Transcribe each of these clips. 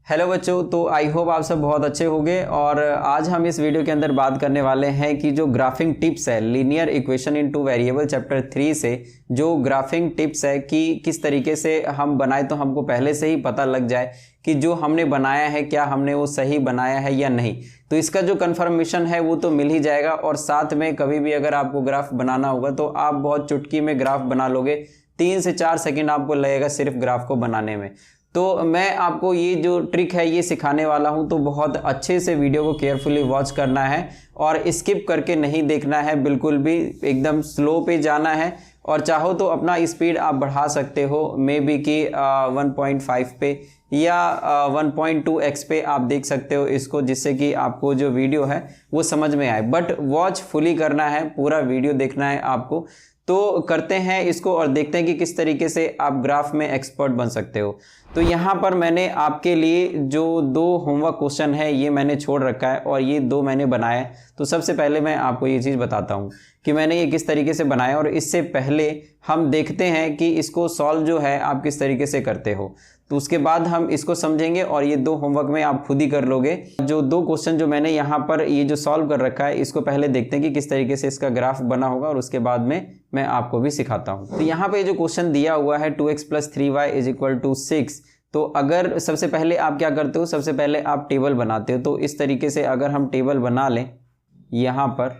Hello बच्चों, तो I hope आप सब बहुत अच्छे होंगे। और आज हम इस वीडियो के अंदर बात करने वाले हैं कि जो ग्राफिंग टिप्स है linear equation in two variable chapter 3 से जो ग्राफिंग टिप्स है कि किस तरीके से हम बनाए तो हमको पहले से ही पता लग जाए कि जो हमने बनाया है क्या हमने वो सही बनाया है या नहीं। तो इसका जो कंफर्मेशन है वो तो मिल ही जाएगा। और साथ में कभी भी अगर आपको ग्राफ बनाना होगा तो आप बहुत चुटकी में ग्राफ बना लोगे। 3 से 4 सेकेंड आपको लगेगा सिर्फ ग्राफ को बनाने में। तो मैं आपको ये जो ट्रिक है ये सिखाने वाला हूँ, तो बहुत अच्छे से वीडियो को केयरफुली वॉच करना है और स्किप करके नहीं देखना है, बिल्कुल भी एकदम स्लो पे जाना है। और चाहो तो अपना स्पीड आप बढ़ा सकते हो, मे बी कि 1.5 पे या 1.2x पे आप देख सकते हो इसको, जिससे कि आपको जो वीडियो है वो समझ में आए। बट वॉच फुली करना है, पूरा वीडियो देखना है आपको। तो करते हैं इसको और देखते हैं कि किस तरीके से आप ग्राफ में एक्सपर्ट बन सकते हो। तो यहाँ पर मैंने आपके लिए जो 2 होमवर्क क्वेश्चन है ये मैंने छोड़ रखा है और ये 2 मैंने बनाया है। तो सबसे पहले मैं आपको ये चीज़ बताता हूँ कि मैंने ये किस तरीके से बनाया, और इससे पहले हम देखते हैं कि इसको सॉल्व जो है आप किस तरीके से करते हो। तो उसके बाद हम इसको समझेंगे और ये 2 होमवर्क में आप खुद ही कर लोगे। जो 2 क्वेश्चन जो मैंने यहाँ पर ये जो सॉल्व कर रखा है इसको पहले देखते हैं कि किस तरीके से इसका ग्राफ बना होगा, और उसके बाद में मैं आपको भी सिखाता हूँ। तो यहाँ पे जो क्वेश्चन दिया हुआ है 2x + 3y = 6। तो अगर सबसे पहले आप क्या करते हो, सबसे पहले आप टेबल बनाते हो। तो इस तरीके से अगर हम टेबल बना लें, यहाँ पर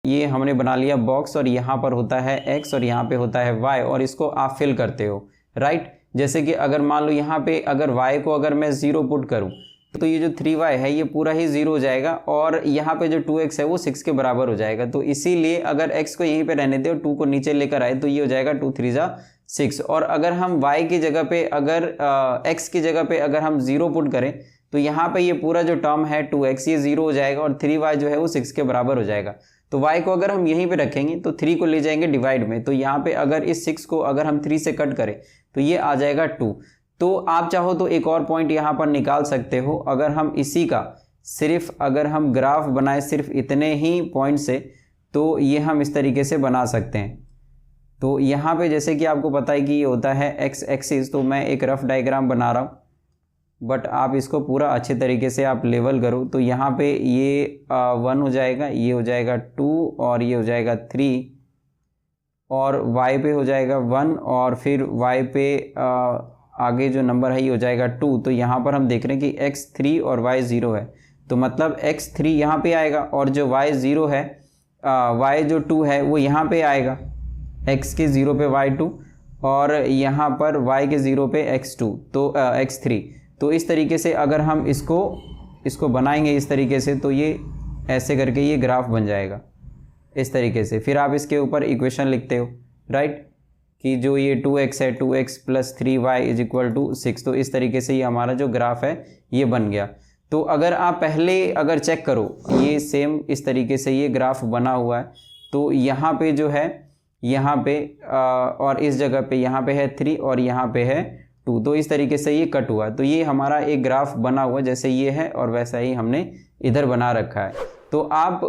ये हमने बना लिया बॉक्स, और यहाँ पर होता है x और यहाँ पे होता है y, और इसको आप फिल करते हो, राइट। जैसे कि अगर मान लो यहाँ पे अगर y को अगर मैं 0 पुट करूँ तो ये जो 3y है ये पूरा ही 0 हो जाएगा, और यहाँ पे जो 2x है वो 6 के बराबर हो जाएगा। तो इसीलिए अगर x को यहीं पे रहने दे और 2 को नीचे लेकर आए तो ये हो जाएगा 2 3 जा 6। और अगर हम y की जगह पे अगर x की जगह पे अगर हम 0 पुट करें तो यहाँ पे ये पूरा जो टर्म है 2x ये 0 हो जाएगा, और 3y जो है वो 6 के बराबर हो जाएगा। तो y को अगर हम यहीं पे रखेंगे तो 3 को ले जाएंगे डिवाइड में, तो यहाँ पे अगर इस 6 को अगर हम 3 से कट करें तो ये आ जाएगा 2। तो आप चाहो तो एक और पॉइंट यहाँ पर निकाल सकते हो। अगर हम इसी का सिर्फ अगर हम ग्राफ बनाए सिर्फ इतने ही पॉइंट से, तो ये हम इस तरीके से बना सकते हैं। तो यहाँ पे जैसे कि आपको पता है कि ये होता है x एक्सिस, तो मैं एक रफ डायग्राम बना रहा हूँ, बट आप इसको पूरा अच्छे तरीके से आप लेवल करो। तो यहाँ पे ये 1 हो जाएगा, ये हो जाएगा 2, और ये हो जाएगा 3, और y पे हो जाएगा 1, और फिर y पे आगे जो नंबर है ये हो जाएगा 2। तो यहाँ पर हम देख रहे हैं कि x 3 और y 0 है, तो मतलब x 3 यहाँ पे आएगा, और जो y 0 है y जो 2 है वो यहाँ पे आएगा, x के 0 पे y 2, और यहाँ पर y के 0 पे x 2, तो x 3। तो इस तरीके से अगर हम इसको बनाएंगे इस तरीके से, तो ये ऐसे करके ये ग्राफ बन जाएगा इस तरीके से। फिर आप इसके ऊपर इक्वेशन लिखते हो, राइट, कि जो ये 2x है 2x + 3y = 6। तो इस तरीके से ये हमारा जो ग्राफ है ये बन गया। तो अगर आप पहले अगर चेक करो ये सेम इस तरीके से ये ग्राफ बना हुआ है, तो यहाँ पे जो है यहाँ पे और इस जगह पे यहाँ पे है 3 और यहाँ पे है 2, तो इस तरीके से ये कट हुआ। तो ये हमारा एक ग्राफ बना हुआ जैसे ये है, और वैसा ही हमने इधर बना रखा है। तो आप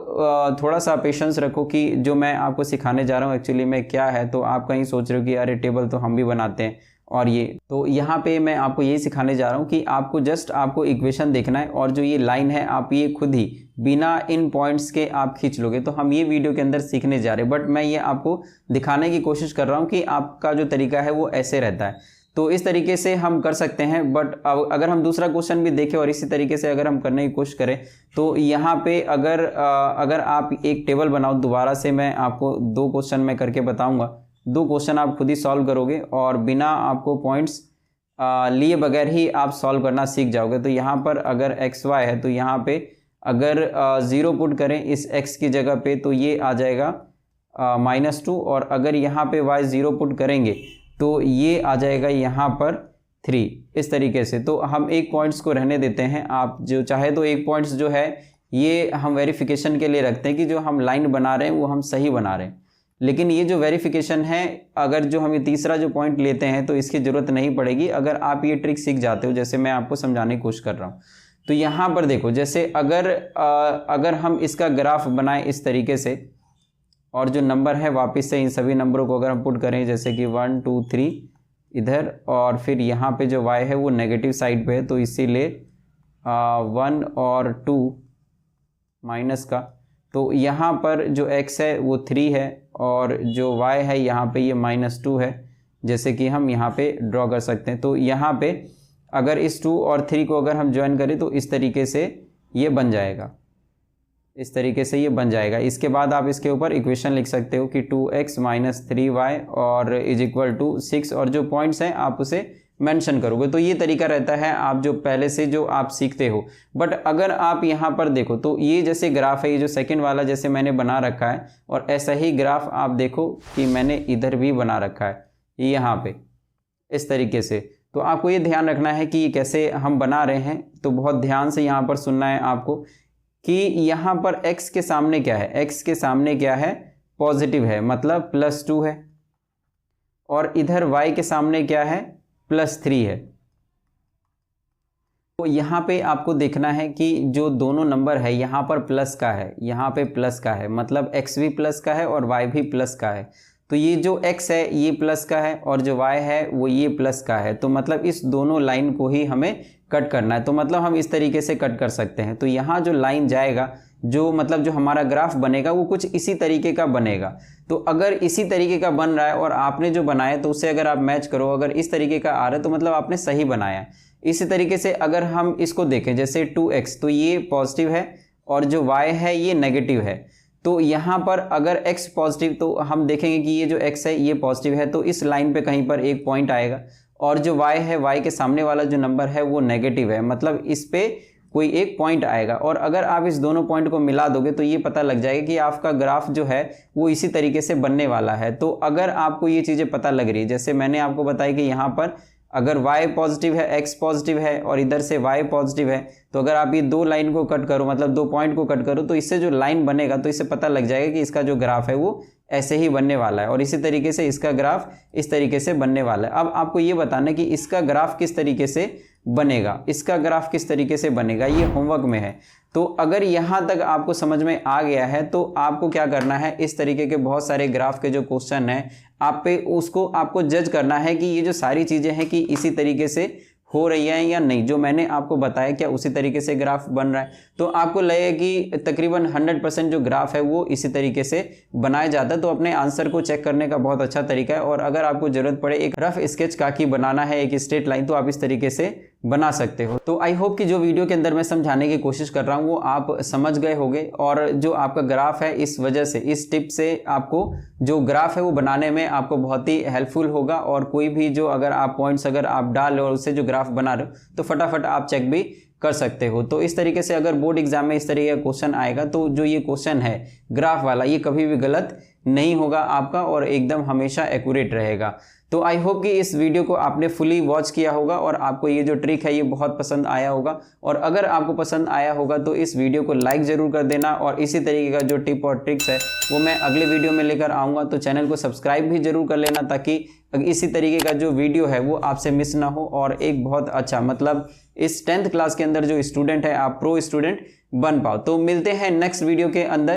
थोड़ा सा पेशेंस रखो कि जो मैं आपको सिखाने जा रहा हूँ एक्चुअली में क्या है। तो आप कहीं सोच रहे हो कि अरे टेबल तो हम भी बनाते हैं, और ये तो यहाँ पे मैं आपको यही सिखाने जा रहा हूँ कि आपको जस्ट आपको इक्वेशन देखना है, और जो ये लाइन है आप ये खुद ही बिना इन पॉइंट्स के आप खींच लोगे। तो हम ये वीडियो के अंदर सीखने जा रहे हैं, बट मैं ये आपको दिखाने की कोशिश कर रहा हूँ कि आपका जो तरीका है वो ऐसे रहता है। तो इस तरीके से हम कर सकते हैं। बट अगर हम दूसरा क्वेश्चन भी देखें और इसी तरीके से अगर हम करने की कोशिश करें, तो यहाँ पे अगर आप एक टेबल बनाओ, दोबारा से मैं आपको 2 क्वेश्चन में करके बताऊंगा। 2 क्वेश्चन आप खुद ही सॉल्व करोगे और बिना आपको पॉइंट्स लिए बगैर ही आप सॉल्व करना सीख जाओगे। तो यहाँ पर अगर एक्स वाई है तो यहाँ पे अगर 0 पुट करें इस x की जगह पे तो ये आ जाएगा -2, और अगर यहाँ पे y 0 पुट करेंगे तो ये आ जाएगा यहाँ पर 3, इस तरीके से। तो हम एक पॉइंट्स को रहने देते हैं, आप जो चाहे तो एक पॉइंट्स जो है ये हम वेरिफिकेशन के लिए रखते हैं कि जो हम लाइन बना रहे हैं वो हम सही बना रहे हैं। लेकिन ये जो वेरिफिकेशन है, अगर जो हम ये तीसरा जो पॉइंट लेते हैं तो इसकी ज़रूरत नहीं पड़ेगी अगर आप ये ट्रिक सीख जाते हो, जैसे मैं आपको समझाने की कोशिश कर रहा हूँ। तो यहाँ पर देखो, जैसे अगर हम इसका ग्राफ बनाएं इस तरीके से, और जो नंबर है वापस से इन सभी नंबरों को अगर हम पुट करें, जैसे कि 1 2 3 इधर, और फिर यहाँ पे जो y है वो नेगेटिव साइड पे है, तो इसीलिए 1 और 2 माइनस का, तो यहाँ पर जो x है वो 3 है और जो y है यहाँ पे ये -2 है, जैसे कि हम यहाँ पे ड्रॉ कर सकते हैं। तो यहाँ पे अगर इस 2 और 3 को अगर हम ज्वाइन करें तो इस तरीके से ये बन जाएगा, इस तरीके से ये बन जाएगा। इसके बाद आप इसके ऊपर इक्वेशन लिख सकते हो कि 2x - 3y और = 6, और जो पॉइंट्स हैं आप उसे मेंशन करोगे। तो ये तरीका रहता है आप जो पहले से जो आप सीखते हो। बट अगर आप यहाँ पर देखो तो ये जैसे ग्राफ है, ये जो सेकंड वाला जैसे मैंने बना रखा है, और ऐसा ही ग्राफ आप देखो कि मैंने इधर भी बना रखा है यहाँ पे इस तरीके से। तो आपको ये ध्यान रखना है कि ये कैसे हम बना रहे हैं, तो बहुत ध्यान से यहाँ पर सुनना है आपको कि यहाँ पर x के सामने क्या है, x के सामने क्या है, पॉजिटिव है, मतलब +2 है, और इधर y के सामने क्या है, +3 है। तो यहाँ पे आपको देखना है कि जो दोनों नंबर है यहाँ पर प्लस का है, यहाँ पे प्लस का है, मतलब x भी प्लस का है और y भी प्लस का है। तो ये जो x है ये प्लस का है और जो y है वो ये प्लस का है, तो मतलब इस दोनों लाइन को ही हमें कट करना है। तो मतलब हम इस तरीके से कट कर सकते हैं। तो यहाँ जो लाइन जाएगा, जो मतलब जो हमारा ग्राफ बनेगा वो कुछ इसी तरीके का बनेगा। तो अगर इसी तरीके का बन रहा है और आपने जो बनाया तो उससे अगर आप मैच करो, अगर इस तरीके का आ रहा है तो मतलब आपने सही बनाया। इसी तरीके से अगर हम इसको देखें जैसे 2x, तो ये पॉजिटिव है और जो y है ये नेगेटिव है। तो यहाँ पर अगर x पॉजिटिव, तो हम देखेंगे कि ये जो x है ये पॉजिटिव है, तो इस लाइन पे कहीं पर एक पॉइंट आएगा, और जो y है, y के सामने वाला जो नंबर है वो नेगेटिव है, मतलब इस पे कोई एक पॉइंट आएगा। और अगर आप इस दोनों पॉइंट को मिला दोगे तो ये पता लग जाएगा कि आपका ग्राफ जो है वो इसी तरीके से बनने वाला है। तो अगर आपको ये चीज़ें पता लग रही है, जैसे मैंने आपको बताया कि यहाँ पर अगर y पॉजिटिव है, x पॉजिटिव है और इधर से y पॉजिटिव है, तो अगर आप ये दो लाइन को कट करो, मतलब दो पॉइंट को कट करो, तो इससे जो लाइन बनेगा तो इससे पता लग जाएगा कि इसका जो ग्राफ है वो ऐसे ही बनने वाला है, और इसी तरीके से इसका ग्राफ इस तरीके से बनने वाला है। अब आपको ये बताना है कि इसका ग्राफ किस तरीके से बनेगा, इसका ग्राफ किस तरीके से बनेगा, ये होमवर्क में है। तो अगर यहाँ तक आपको समझ में आ गया है तो आपको क्या करना है, इस तरीके के बहुत सारे ग्राफ के जो क्वेश्चन हैं आप पे उसको आपको जज करना है कि ये जो सारी चीज़ें हैं कि इसी तरीके से हो रही है या नहीं, जो मैंने आपको बताया क्या उसी तरीके से ग्राफ बन रहा है। तो आपको लगेगा कि तकरीबन 100% जो ग्राफ है वो इसी तरीके से बनाया जाता है। तो अपने आंसर को चेक करने का बहुत अच्छा तरीका है। और अगर आपको ज़रूरत पड़े एक रफ स्केच का कि बनाना है एक स्ट्रेट लाइन, तो आप इस तरीके से बना सकते हो। तो आई होप कि जो वीडियो के अंदर मैं समझाने की कोशिश कर रहा हूँ वो आप समझ गए होंगे, और जो आपका ग्राफ है इस वजह से, इस टिप से आपको जो ग्राफ है वो बनाने में आपको बहुत ही हेल्पफुल होगा। और कोई भी जो अगर आप पॉइंट्स अगर आप डाल और उससे जो ग्राफ बना रहे हो तो फटाफट आप चेक भी कर सकते हो। तो इस तरीके से अगर बोर्ड एग्जाम में इस तरीके का क्वेश्चन आएगा तो जो ये क्वेश्चन है ग्राफ वाला, ये कभी भी गलत नहीं होगा आपका और एकदम हमेशा एक्यूरेट रहेगा। तो आई होप कि इस वीडियो को आपने फुली वॉच किया होगा और आपको ये जो ट्रिक है ये बहुत पसंद आया होगा। और अगर आपको पसंद आया होगा तो इस वीडियो को लाइक ज़रूर कर देना, और इसी तरीके का जो टिप और ट्रिक्स है वो मैं अगले वीडियो में लेकर आऊँगा। तो चैनल को सब्सक्राइब भी जरूर कर लेना ताकि इसी तरीके का जो वीडियो है वो आपसे मिस ना हो, और एक बहुत अच्छा मतलब इस 10th क्लास के अंदर जो स्टूडेंट है आप प्रो स्टूडेंट बन पाओ। तो मिलते हैं नेक्स्ट वीडियो के अंदर।